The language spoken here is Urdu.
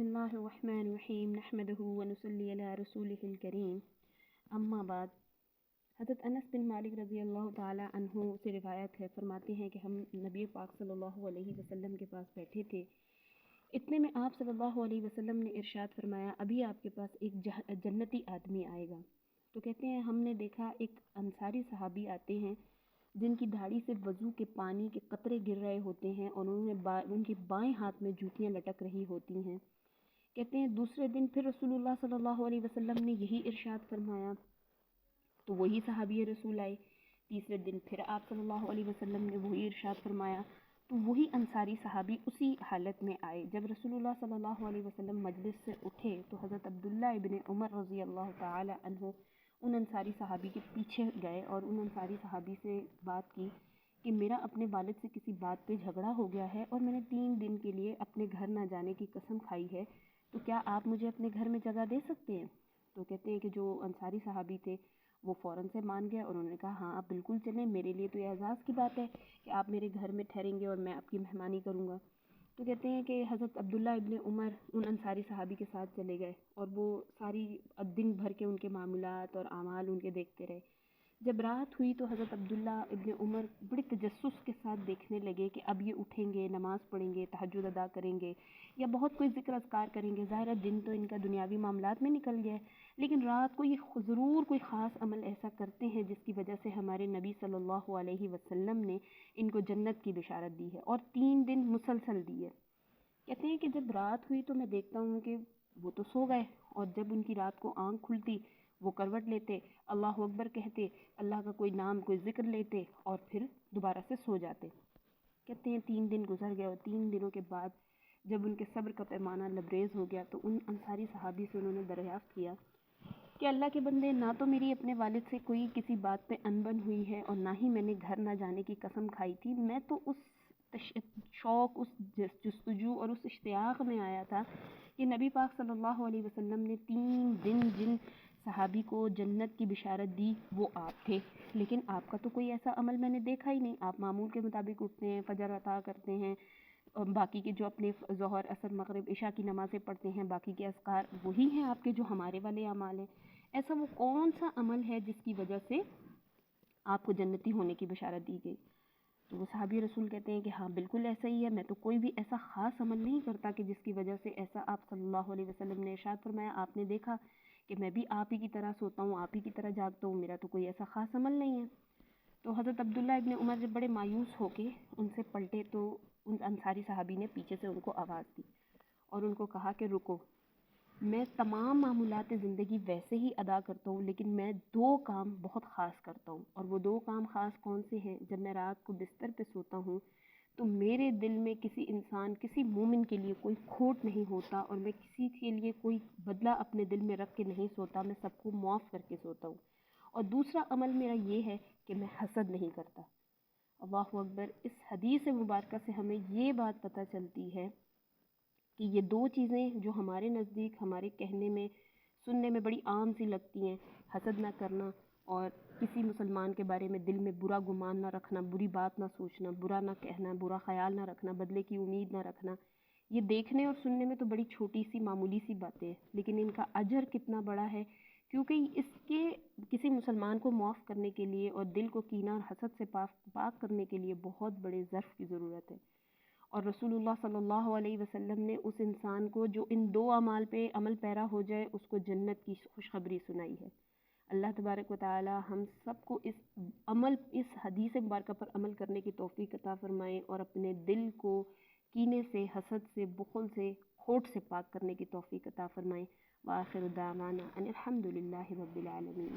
بسم اللہ الرحمن الرحیم نحمدہ ونصلی علی رسولہ الکریم اما بعد۔ حضرت انس بن مالک رضی اللہ تعالی عنہ سے روایت ہے، فرماتے ہیں کہ ہم نبی پاک صلی اللہ علیہ وسلم کے پاس بیٹھے تھے، اتنے میں آپ صلی اللہ علیہ وسلم نے ارشاد فرمایا، ابھی آپ کے پاس ایک جنتی آدمی آئے گا۔ تو کہتے ہیں ہم نے دیکھا ایک انصاری صحابی آتے ہیں جن کی داڑھی سے وضو کے پانی کے قطرے گر رہے ہوتے ہیں اور ان کے بائیں ہاتھ میں جوتیاں لٹک رہی ہوتی ہیں۔ کہتے ہیں دوسرے دن پھر رسول اللہ صلی اللہ علیہ وسلم نے یہی ارشاد فرمایا تو وہی صحابی رسول آئے۔ تیسرے دن پھر آپ صلی اللہ علیہ وسلم نے وہی ارشاد فرمایا تو وہی انصاری صحابی اسی حالت میں آئے۔ جب رسول اللہ صلی اللہ علیہ وسلم مجلس سے اٹھے تو حضرت عبداللہ ابن عمر رضی اللہ تعالی عنہ ان انصاری صحابی کے پیچھے گئے اور ان انصاری صحابی سے بات کی کہ میرا اپنے والد سے کسی بات پہ جھگڑا ہو گیا ہے اور میں نے 3 دن کے لیے اپنے گھر نہ جانے کی قسم کھائی ہے، تو کیا آپ مجھے اپنے گھر میں جگہ دے سکتے ہیں؟ تو کہتے ہیں کہ جو انصاری صحابی تھے وہ فوراً سے مان گئے اور انہوں نے کہا ہاں آپ بالکل چلیں، میرے لیے تو یہ اعزاز کی بات ہے کہ آپ میرے گھر میں ٹھہریں گے اور میں آپ کی مہمانی کروں گا۔ تو کہتے ہیں کہ حضرت عبداللہ ابن عمر ان انصاری صحابی کے ساتھ چلے گئے اور وہ ساری دن بھر کے ان کے معاملات اور اعمال ان کے دیکھتے رہے۔ جب رات ہوئی تو حضرت عبداللہ ابن عمر بڑے تجسس کے ساتھ دیکھنے لگے کہ اب یہ اٹھیں گے، نماز پڑھیں گے، تہجد ادا کریں گے یا بہت کوئی ذکر اذکار کریں گے۔ ظاہر ہے دن تو ان کا دنیاوی معاملات میں نکل گیا ہے، لیکن رات کو یہ ضرور کوئی خاص عمل ایسا کرتے ہیں جس کی وجہ سے ہمارے نبی صلی اللہ علیہ وسلم نے ان کو جنت کی بشارت دی ہے اور 3 دن مسلسل دی ہے۔ کہتے ہیں کہ جب رات ہوئی تو میں دیکھتا ہوں کہ وہ تو سو گئے اور جب ان کی رات کو آنکھ کھلتی وہ کروٹ لیتے، اللہ اکبر کہتے، اللہ کا کوئی نام کوئی ذکر لیتے اور پھر دوبارہ سے سو جاتے۔ کہتے ہیں 3 دن گزر گئے اور 3 دنوں کے بعد جب ان کے صبر کا پیمانہ لبریز ہو گیا تو ان انصاری صحابی سے انہوں نے دریافت کیا کہ اللہ کے بندے، نہ تو میری اپنے والد سے کوئی کسی بات پہ انبن ہوئی ہے اور نہ ہی میں نے گھر نہ جانے کی قسم کھائی تھی، میں تو اس شوق، اس جستجو اور اس اشتیاق میں آیا تھا کہ نبی پاک صلی اللہ علیہ وسلم نے 3 دن جن صحابی کو جنت کی بشارت دی وہ آپ تھے، لیکن آپ کا تو کوئی ایسا عمل میں نے دیکھا ہی نہیں۔ آپ معمول کے مطابق اٹھتے ہیں، فجر عطا کرتے ہیں، باقی کے جو اپنے ظہر عصر مغرب عشاء کی نمازیں پڑھتے ہیں، باقی کے اذکار وہی ہیں آپ کے جو ہمارے والے اعمال ہیں۔ ایسا وہ کون سا عمل ہے جس کی وجہ سے آپ کو جنتی ہونے کی بشارت دی گئی؟ تو وہ صحابی رسول کہتے ہیں کہ ہاں بالکل ایسا ہی ہے، میں تو کوئی بھی ایسا خاص عمل نہیں کرتا کہ جس کی وجہ سے ایسا آپ صلی اللہ علیہ وسلم نے ارشاد فرمایا، آپ نے دیکھا کہ میں بھی آپ ہی کی طرح سوتا ہوں، آپ ہی کی طرح جاگتا ہوں، میرا تو کوئی ایسا خاص عمل نہیں ہے۔ تو حضرت عبداللہ ابن عمر جب بڑے مایوس ہو کے ان سے پلٹے تو ان انصاری صحابی نے پیچھے سے ان کو آواز دی اور ان کو کہا کہ رکو، میں تمام معمولات زندگی ویسے ہی ادا کرتا ہوں، لیکن میں 2 کام بہت خاص کرتا ہوں، اور وہ 2 کام خاص کون سے ہیں؟ جب میں رات کو بستر پہ سوتا ہوں تو میرے دل میں کسی انسان، کسی مومن کے لیے کوئی کھوٹ نہیں ہوتا اور میں کسی کے لیے کوئی بدلہ اپنے دل میں رکھ کے نہیں سوتا، میں سب کو معاف کر کے سوتا ہوں۔ اور دوسرا عمل میرا یہ ہے کہ میں حسد نہیں کرتا۔ اللہ اکبر۔ اس حدیث مبارکہ سے ہمیں یہ بات پتہ چلتی ہے کہ یہ 2 چیزیں جو ہمارے نزدیک ہمارے کہنے میں سننے میں بڑی عام سی لگتی ہیں، حسد نہ کرنا اور کسی مسلمان کے بارے میں دل میں برا گمان نہ رکھنا، بری بات نہ سوچنا، برا نہ کہنا، برا خیال نہ رکھنا، بدلے کی امید نہ رکھنا، یہ دیکھنے اور سننے میں تو بڑی چھوٹی سی معمولی سی باتیں ہیں، لیکن ان کا اجر کتنا بڑا ہے، کیونکہ اس کے کسی مسلمان کو معاف کرنے کے لیے اور دل کو کینہ اور حسد سے پاک کرنے کے لیے بہت بڑے ظرف کی ضرورت ہے۔ اور رسول اللہ صلی اللہ علیہ وسلم نے اس انسان کو جو ان 2 اعمال پہ عمل پیرا ہو جائے اس کو جنت کی خوشخبری سنائی ہے۔ اللہ تبارک و تعالی ہم سب کو اس حدیث مبارکہ پر عمل کرنے کی توفیق عطا فرمائے اور اپنے دل کو کینے سے، حسد سے، بخل سے، کھوٹ سے پاک کرنے کی توفیق عطا فرمائے۔ وآخر دعوانا ان الحمد للہ رب العالمین۔